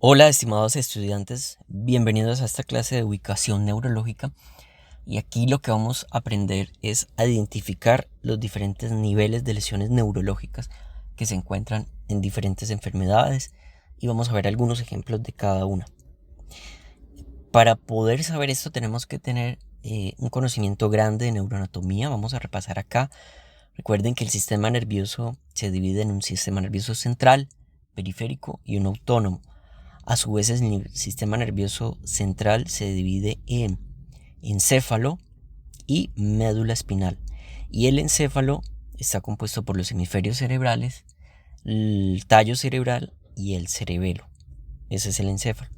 Hola, estimados estudiantes, bienvenidos a esta clase de ubicación neurológica. Y aquí lo que vamos a aprender es a identificar los diferentes niveles de lesiones neurológicas que se encuentran en diferentes enfermedades y vamos a ver algunos ejemplos de cada una. Para poder saber esto tenemos que tener un conocimiento grande de neuroanatomía. Vamos a repasar acá. Recuerden que el sistema nervioso se divide en un sistema nervioso central, periférico y un autónomo. A su vez, el sistema nervioso central se divide en encéfalo y médula espinal. Y el encéfalo está compuesto por los hemisferios cerebrales, el tallo cerebral y el cerebelo. Ese es el encéfalo.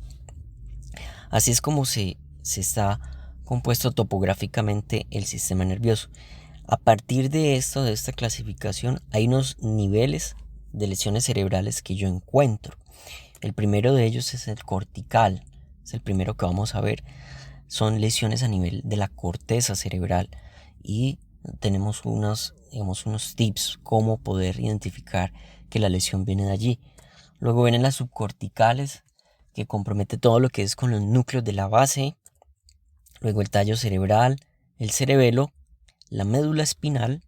Así es como se está compuesto topográficamente el sistema nervioso. A partir de esto, de esta clasificación, hay unos niveles de lesiones cerebrales que yo encuentro. El primero de ellos es el cortical, es el primero que vamos a ver. Son lesiones a nivel de la corteza cerebral y tenemos unos tips cómo poder identificar que la lesión viene de allí. Luego vienen las subcorticales, que compromete todo lo que es con los núcleos de la base. Luego el tallo cerebral, el cerebelo, la médula espinal,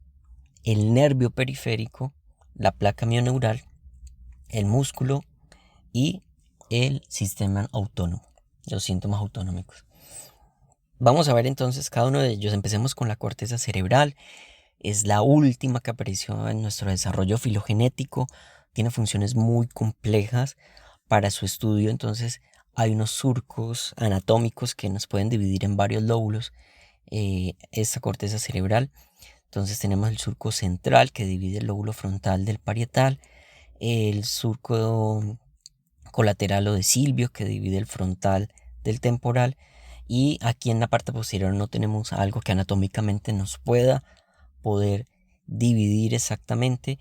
el nervio periférico, la placa mioneural, el músculo y el sistema autónomo, los síntomas autonómicos. Vamos a ver entonces cada uno de ellos. Empecemos con la corteza cerebral. Es la última que apareció en nuestro desarrollo filogenético. Tiene funciones muy complejas para su estudio. Entonces hay unos surcos anatómicos que nos pueden dividir en varios lóbulos esta corteza cerebral. Entonces tenemos el surco central que divide el lóbulo frontal del parietal, el surco colateral o de Silvio que divide el frontal del temporal, y aquí en la parte posterior no tenemos algo que anatómicamente nos pueda poder dividir exactamente.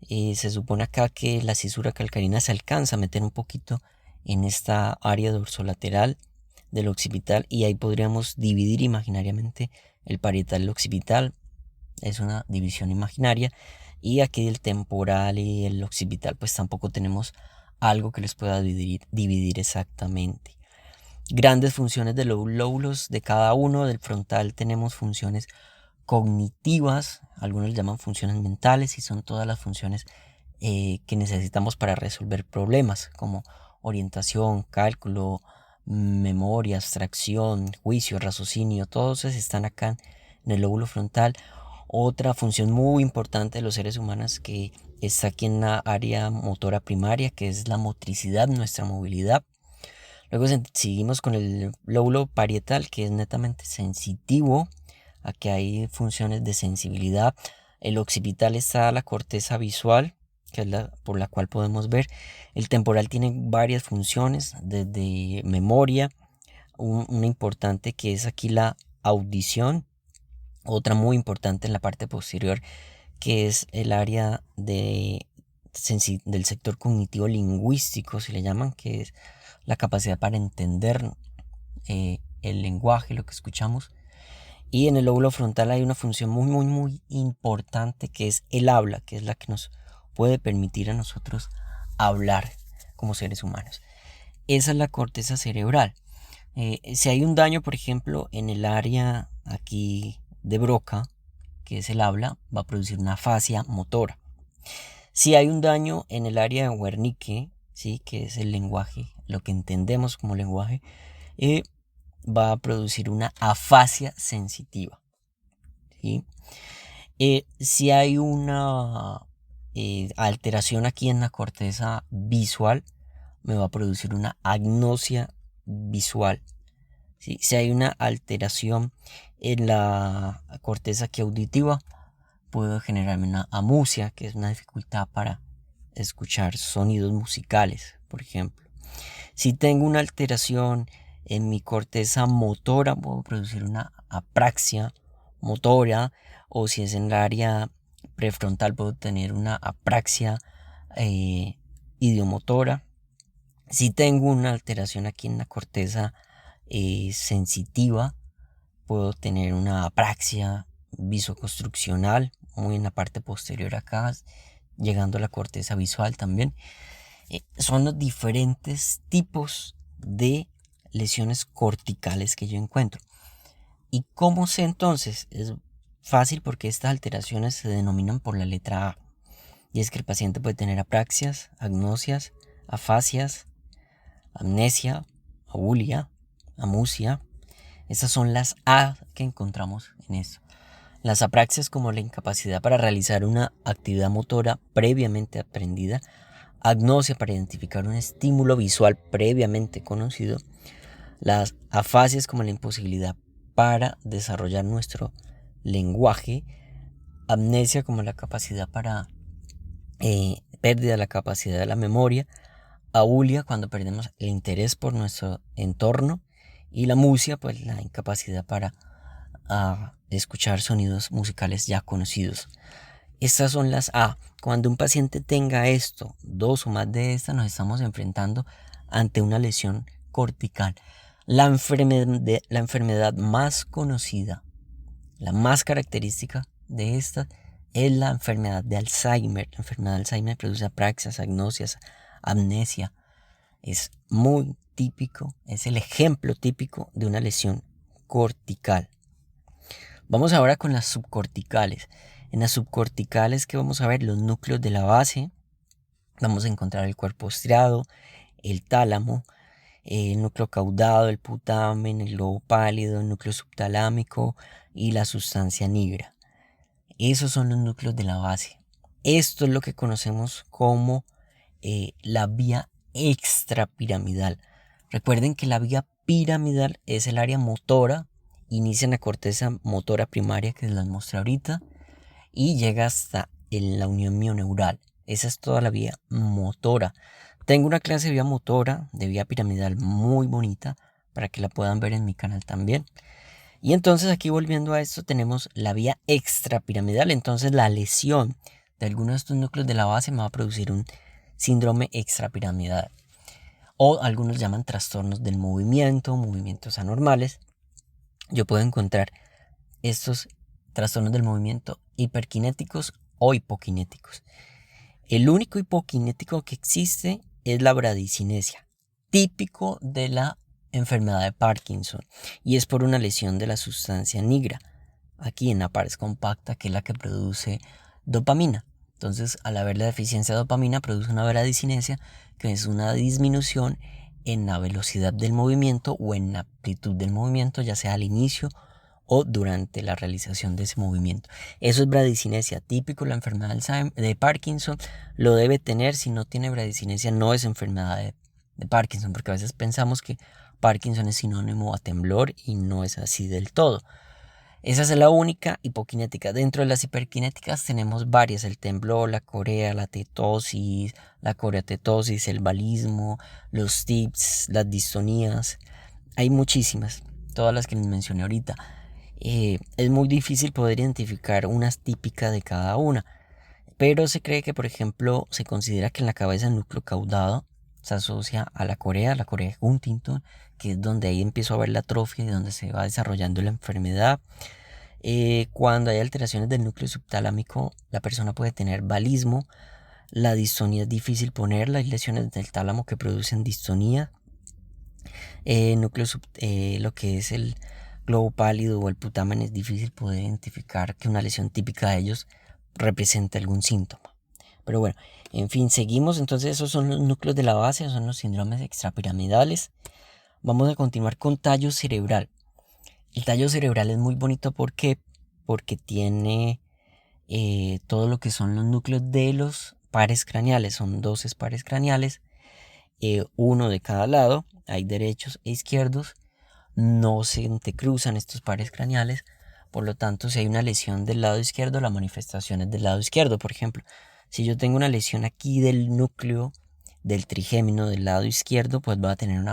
Se supone acá que la cisura calcarina se alcanza a meter un poquito en esta área dorsolateral del occipital y ahí podríamos dividir imaginariamente el parietal y el occipital. Es una división imaginaria. Y aquí el temporal y el occipital pues tampoco tenemos algo que les pueda dividir exactamente. Grandes funciones de los lóbulos de cada uno. Del frontal tenemos funciones cognitivas, algunos le llaman funciones mentales, y son todas las funciones que necesitamos para resolver problemas como orientación, cálculo, memoria, abstracción, juicio, raciocinio. Todos esos están acá en el lóbulo frontal. Otra función muy importante de los seres humanos que está aquí en la área motora primaria, que es la motricidad, nuestra movilidad. Luego seguimos con el lóbulo parietal, que es netamente sensitivo. Aquí hay funciones de sensibilidad. El occipital está la corteza visual, que es la por la cual podemos ver. El temporal tiene varias funciones, desde memoria, una importante que es aquí la audición. Otra muy importante en la parte posterior, que es el área del sector cognitivo lingüístico, se le llaman, que es la capacidad para entender el lenguaje, lo que escuchamos. Y en el lóbulo frontal hay una función muy importante, que es el habla, que es la que nos puede permitir a nosotros hablar como seres humanos. Esa es la corteza cerebral. Si hay un daño, por ejemplo, en el área aquí de Broca, que es el habla, va a producir una afasia motora. Si hay un daño en el área de Wernicke, ¿sí?, que es el lenguaje, lo que entendemos como lenguaje, va a producir una afasia sensitiva, ¿sí? Si hay una alteración aquí en la corteza visual, me va a producir una agnosia visual. ¿Sí? Si hay una alteración en la corteza aquí auditiva, puedo generarme una amusia, que es una dificultad para escuchar sonidos musicales, por ejemplo. Si tengo una alteración en mi corteza motora, puedo producir una apraxia motora, o si es en el área prefrontal, puedo tener una apraxia idiomotora. Si tengo una alteración aquí en la corteza sensitiva, puedo tener una apraxia visoconstruccional, muy en la parte posterior acá, llegando a la corteza visual también. son los diferentes tipos de lesiones corticales que yo encuentro. ¿Y cómo sé entonces? Es fácil porque estas alteraciones se denominan por la letra A. Y es que el paciente puede tener apraxias, agnosias, afasias, amnesia, abulia, amusia. Esas son las A que encontramos en esto. Las apraxias como la incapacidad para realizar una actividad motora previamente aprendida, agnosia para identificar un estímulo visual previamente conocido, las afasias como la imposibilidad para desarrollar nuestro lenguaje, amnesia como la capacidad para pérdida de la capacidad de la memoria, abulia cuando perdemos el interés por nuestro entorno y la musia pues la incapacidad para escuchar sonidos musicales ya conocidos. Estas son las A. Cuando un paciente tenga esto, dos o más de estas, nos estamos enfrentando ante una lesión cortical. La enfermedad más conocida, la más característica de esta es la enfermedad de Alzheimer. La enfermedad de Alzheimer produce apraxias, agnosias, amnesia. Es muy típico, es el ejemplo típico de una lesión cortical. Vamos ahora con las subcorticales. En las subcorticales, ¿qué vamos a ver? Los núcleos de la base. Vamos a encontrar el cuerpo striado, el tálamo, el núcleo caudado, el putamen, el globo pálido, el núcleo subtalámico y la sustancia nigra. Esos son los núcleos de la base. Esto es lo que conocemos como la vía extrapiramidal. Recuerden que la vía piramidal es el área motora, inicia en la corteza motora primaria que les mostré ahorita y llega hasta en la unión mioneural. Esa es toda la vía motora. Tengo una clase de vía motora, de vía piramidal muy bonita, para que la puedan ver en mi canal también. Y entonces aquí volviendo a esto tenemos la vía extrapiramidal. Entonces la lesión de alguno de estos núcleos de la base me va a producir un síndrome extrapiramidal. O algunos llaman trastornos del movimiento, movimientos anormales. Yo puedo encontrar estos trastornos del movimiento hiperkinéticos o hipokinéticos. El único hipokinético que existe es la bradicinesia, típico de la enfermedad de Parkinson, y es por una lesión de la sustancia nigra, aquí en la pars compacta, que es la que produce dopamina. Entonces, al haber la deficiencia de dopamina, produce una bradicinesia, que es una disminución en la velocidad del movimiento o en la amplitud del movimiento, ya sea al inicio o durante la realización de ese movimiento. Eso es bradicinesia, típico de la enfermedad de Parkinson. Lo debe tener. Si no tiene bradicinesia, no es enfermedad de Parkinson, porque a veces pensamos que Parkinson es sinónimo a temblor y no es así del todo. Esa es la única hipokinética. Dentro de las hiperkinéticas tenemos varias: el temblor, la corea, la tetosis, la coreatetosis, el balismo, los tics, las distonías. Hay muchísimas, todas las que les mencioné ahorita. Es muy difícil poder identificar una típica de cada una, pero se cree que, por ejemplo, se considera que en la cabeza el núcleo caudado se asocia a la corea de Huntington, que es donde ahí empiezo a ver la atrofia y donde se va desarrollando la enfermedad. Cuando hay alteraciones del núcleo subtalámico, la persona puede tener balismo. La distonía es difícil ponerla, hay lesiones del tálamo que producen distonía. Lo que es el globo pálido o el putamen, es difícil poder identificar que una lesión típica de ellos represente algún síntoma. Pero bueno, en fin, seguimos. Entonces esos son los núcleos de la base, son los síndromes extrapiramidales. Vamos a continuar con tallo cerebral. El tallo cerebral es muy bonito porque tiene todo lo que son los núcleos de los pares craneales. Son 12 pares craneales, uno de cada lado. Hay derechos e izquierdos. No se entrecruzan estos pares craneales. Por lo tanto, si hay una lesión del lado izquierdo, la manifestación es del lado izquierdo. Por ejemplo, si yo tengo una lesión aquí del núcleo del trigémino del lado izquierdo, pues va a tener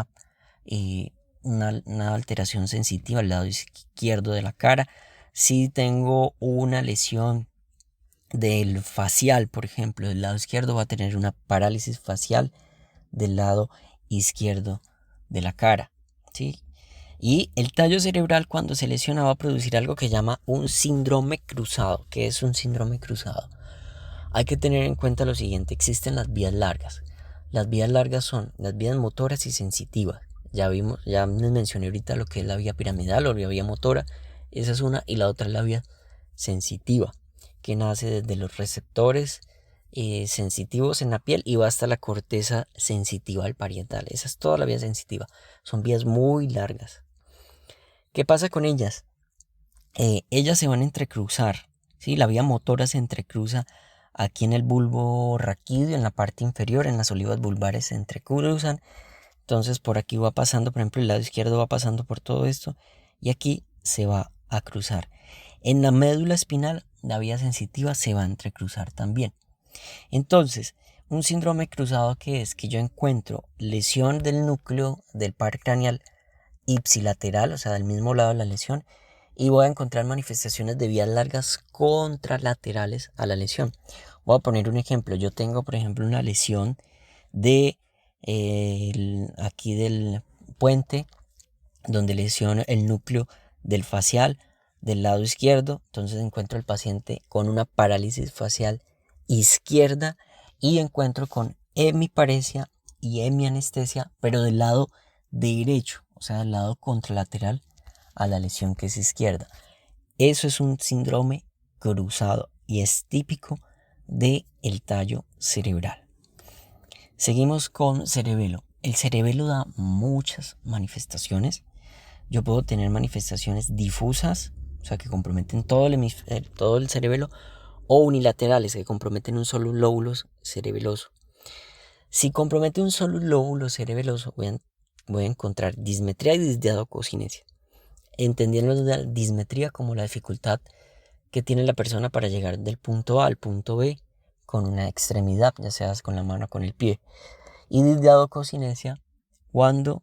una alteración sensitiva al lado izquierdo de la cara. Si tengo una lesión del facial, por ejemplo, del lado izquierdo, va a tener una parálisis facial del lado izquierdo de la cara, ¿sí? Y el tallo cerebral, cuando se lesiona, va a producir algo que llama un síndrome cruzado. ¿Qué es un síndrome cruzado? Hay que tener en cuenta lo siguiente: existen las vías largas. Las vías largas son las vías motoras y sensitivas. Ya les mencioné ahorita lo que es la vía piramidal o la vía motora. Esa es una, y la otra es la vía sensitiva, que nace desde los receptores sensitivos en la piel y va hasta la corteza sensitiva del parietal. Esa es toda la vía sensitiva. Son vías muy largas. ¿Qué pasa con ellas? Ellas se van a entrecruzar, ¿sí? La vía motora se entrecruza aquí en el bulbo raquídeo, en la parte inferior, en las olivas vulvares se entrecruzan. Entonces por aquí va pasando, por ejemplo, el lado izquierdo va pasando por todo esto y aquí se va a cruzar. En la médula espinal, la vía sensitiva se va a entrecruzar también. Entonces, un síndrome cruzado, que es que yo encuentro lesión del núcleo del par craneal ipsilateral, o sea, del mismo lado de la lesión, y voy a encontrar manifestaciones de vías largas contralaterales a la lesión. Voy a poner un ejemplo. Yo tengo, por ejemplo, una lesión de aquí del puente, donde lesiono el núcleo del facial del lado izquierdo. Entonces encuentro al paciente con una parálisis facial izquierda y encuentro con hemiparesia y hemianestesia, pero del lado derecho, o sea, del lado contralateral a la lesión que es izquierda. Eso es un síndrome cruzado y es típico del tallo cerebral. Seguimos con cerebelo. El cerebelo da muchas manifestaciones. Yo puedo tener manifestaciones difusas, o sea, que comprometen todo el cerebelo, o unilaterales, que comprometen un solo lóbulo cerebeloso. Si compromete un solo lóbulo cerebeloso, voy a encontrar dismetría y disdiadococinesia. Entendiendo la dismetría como la dificultad que tiene la persona para llegar del punto A al punto B con una extremidad, ya sea con la mano o con el pie. Y disdiadococinesia cuando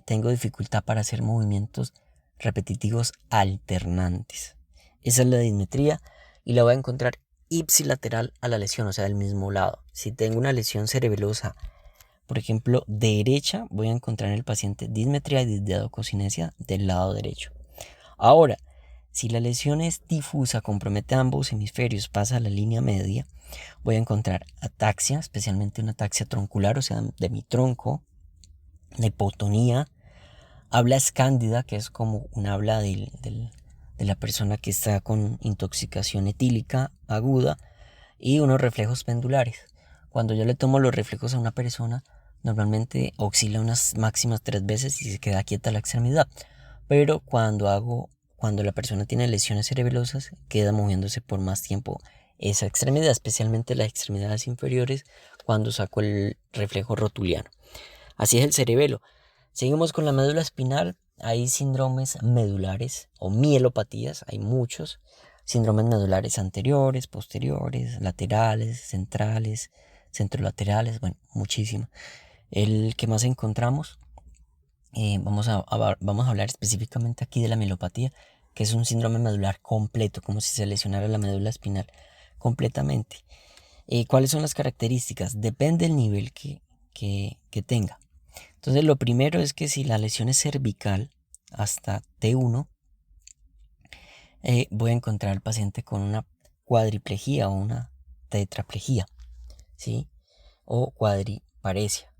tengo dificultad para hacer movimientos repetitivos alternantes. Esa es la dismetría y la voy a encontrar ipsilateral a la lesión, o sea, del mismo lado. Si tengo una lesión cerebelosa, por ejemplo, derecha, voy a encontrar en el paciente dismetría y disdiadococinesia del lado derecho. Ahora, si la lesión es difusa, compromete ambos hemisferios, pasa a la línea media, voy a encontrar ataxia, especialmente una ataxia troncular, o sea, de mi tronco, la hipotonía, habla escándida, que es como un habla de la persona que está con intoxicación etílica aguda, y unos reflejos pendulares. Cuando yo le tomo los reflejos a una persona, normalmente oscila unas máximas 3 veces y se queda quieta la extremidad, pero cuando la persona tiene lesiones cerebelosas, queda moviéndose por más tiempo esa extremidad, especialmente las extremidades inferiores, cuando saco el reflejo rotuliano. Así es el cerebelo. Seguimos con la médula espinal. Hay síndromes medulares o mielopatías, hay muchos. Síndromes medulares anteriores, posteriores, laterales, centrales, centrolaterales, bueno, muchísimo. El que más encontramos, vamos a hablar específicamente aquí de la mielopatía, que es un síndrome medular completo, como si se lesionara la médula espinal completamente. ¿Cuáles son las características? Depende del nivel que tenga. Entonces, lo primero es que si la lesión es cervical hasta T1, voy a encontrar al paciente con una cuadriplegia o una tetraplegia, ¿sí? O cuadriparesia,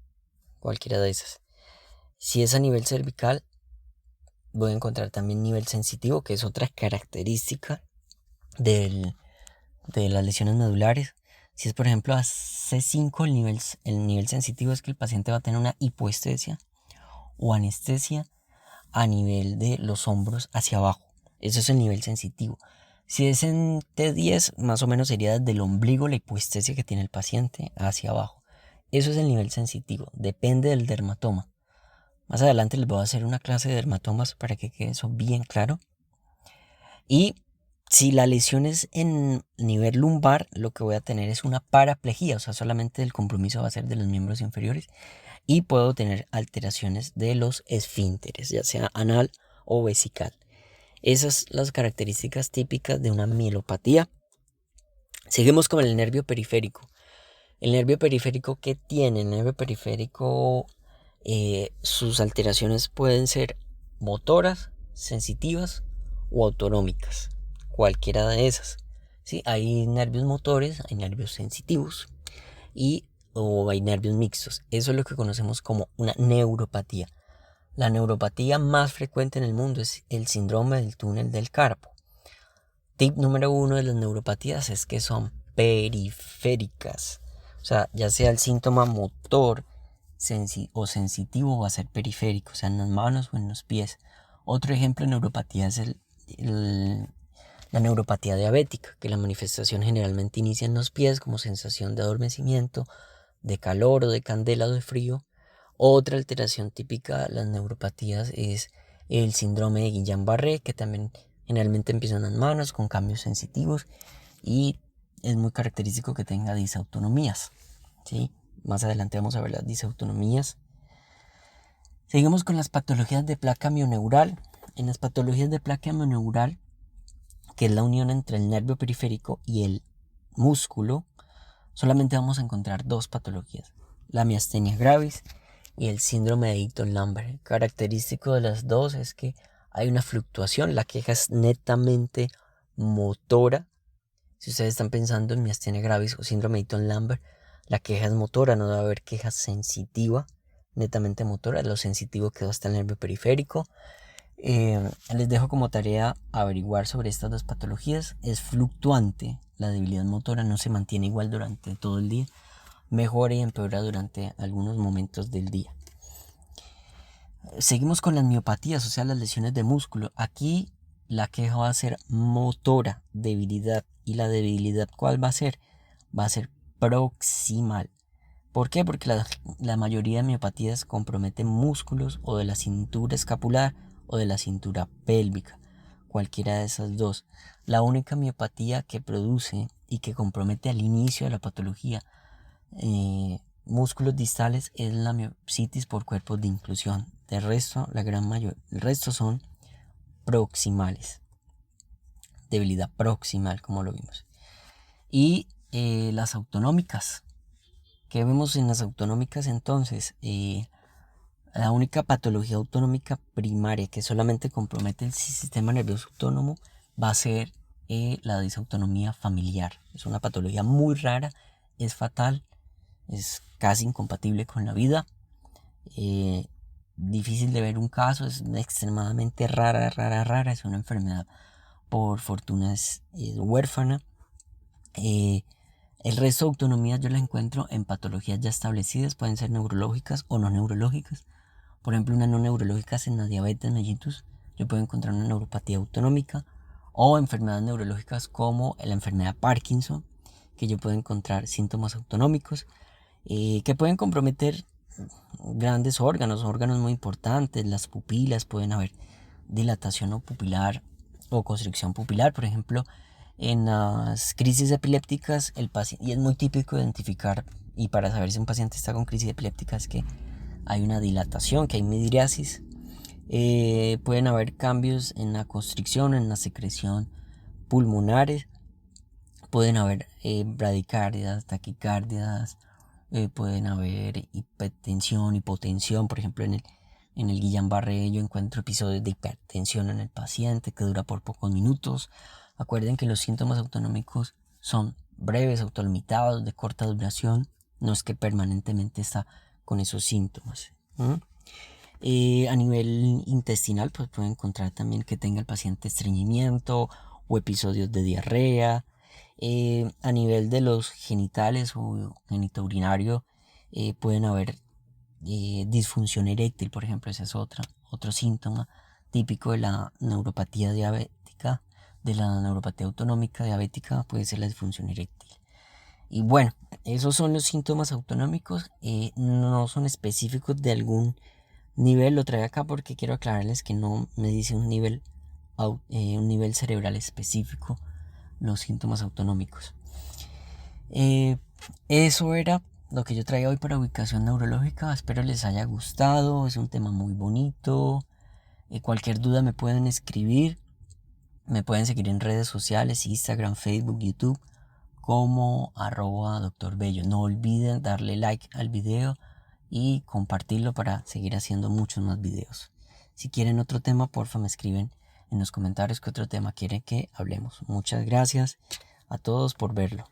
cualquiera de esas. Si es a nivel cervical, voy a encontrar también nivel sensitivo, que es otra característica de las lesiones medulares. Si es, por ejemplo, a C5, el nivel sensitivo es que el paciente va a tener una hipoestesia o anestesia a nivel de los hombros hacia abajo. Eso es el nivel sensitivo. Si es en T10, más o menos sería desde el ombligo la hipoestesia que tiene el paciente hacia abajo. Eso es el nivel sensitivo. Depende del dermatoma. Más adelante les voy a hacer una clase de dermatomas para que quede eso bien claro. Y si la lesión es en nivel lumbar, lo que voy a tener es una paraplegia, o sea, solamente el compromiso va a ser de los miembros inferiores. Y puedo tener alteraciones de los esfínteres, ya sea anal o vesical. Esas son las características típicas de una mielopatía. Seguimos con el nervio periférico. El nervio periférico, ¿qué tiene? El nervio periférico, sus alteraciones pueden ser motoras, sensitivas o autonómicas. Cualquiera de esas. ¿Sí? Hay nervios motores, hay nervios sensitivos y o hay nervios mixtos. Eso es lo que conocemos como una neuropatía. La neuropatía más frecuente en el mundo es el síndrome del túnel del carpo. Tip número 1 de las neuropatías es que son periféricas. O sea, ya sea el síntoma motor o sensitivo va a ser periférico, o sea, en las manos o en los pies. Otro ejemplo de neuropatía es la neuropatía diabética, que la manifestación generalmente inicia en los pies como sensación de adormecimiento, de calor o de candela o de frío. Otra alteración típica de las neuropatías es el síndrome de Guillain-Barré, que también generalmente empieza en las manos con cambios sensitivos y es muy característico que tenga disautonomías, ¿sí? Más adelante vamos a ver las disautonomías. Seguimos con las patologías de placa mioneural. En las patologías de placa mioneural, que es la unión entre el nervio periférico y el músculo, solamente vamos a encontrar dos patologías: la miastenia gravis y el síndrome de Eaton-Lambert. Característico de las dos es que hay una fluctuación, la queja es netamente motora. Si ustedes están pensando en miastenia gravis o síndrome de Eaton-Lambert, la queja es motora, no debe haber queja sensitiva, netamente motora. Lo sensitivo quedó hasta el nervio periférico. Les dejo como tarea averiguar sobre estas dos patologías. Es fluctuante, la debilidad motora no se mantiene igual durante todo el día, mejora y empeora durante algunos momentos del día. Seguimos con las miopatías, o sea, las lesiones de músculo. Aquí la queja va a ser motora, debilidad. ¿Y la debilidad cuál va a ser? Va a ser proximal. ¿Por qué? Porque la mayoría de miopatías comprometen músculos o de la cintura escapular o de la cintura pélvica, cualquiera de esas dos. La única miopatía que produce y que compromete al inicio de la patología músculos distales es la miositis por cuerpos de inclusión. El resto son proximales, debilidad proximal, como lo vimos. Y las autonómicas. ¿Qué vemos en las autonómicas entonces? La única patología autonómica primaria que solamente compromete el sistema nervioso autónomo va a ser la disautonomía familiar. Es una patología muy rara, es fatal, es casi incompatible con la vida. Difícil de ver un caso, es extremadamente rara, es una enfermedad por fortuna es huérfana. El resto de autonomías yo las encuentro en patologías ya establecidas, pueden ser neurológicas o no neurológicas. Por ejemplo, una no neurológica es en la diabetes mellitus, yo puedo encontrar una neuropatía autonómica, o enfermedades neurológicas como la enfermedad Parkinson, que yo puedo encontrar síntomas autonómicos que pueden comprometer grandes órganos muy importantes, las pupilas, pueden haber dilatación o pupilar o constricción pupilar, por ejemplo, en las crisis epilépticas el paciente, y es muy típico identificar y para saber si un paciente está con crisis epiléptica es que hay una dilatación, que hay midriasis. Pueden haber cambios en la constricción, en la secreción pulmonares, pueden haber bradicardias, taquicardias, pueden haber hipertensión, hipotensión. Por ejemplo, en el Guillain-Barré yo encuentro episodios de hipertensión en el paciente que dura por pocos minutos. Acuerden que los síntomas autonómicos son breves, autolimitados, de corta duración. No es que permanentemente está con esos síntomas. A nivel intestinal, pues pueden encontrar también que tenga el paciente estreñimiento o episodios de diarrea. A nivel de los genitales o genitourinario pueden haber disfunción eréctil, por ejemplo. Ese es otro síntoma típico de la neuropatía diabética, de la neuropatía autonómica diabética, puede ser la disfunción eréctil. Y bueno, esos son los síntomas autonómicos, no son específicos de algún nivel. Lo traigo acá porque quiero aclararles que no me dice un nivel cerebral específico los síntomas autonómicos. Eso era lo que yo traía hoy para ubicación neurológica. Espero les haya gustado, es un tema muy bonito. Cualquier duda me pueden escribir, me pueden seguir en redes sociales, Instagram, Facebook, YouTube como @Dr. Bello. No olviden darle like al video y compartirlo para seguir haciendo muchos más videos. Si quieren otro tema, porfa me escriben en los comentarios qué otro tema quieren que hablemos. Muchas gracias a todos por verlo.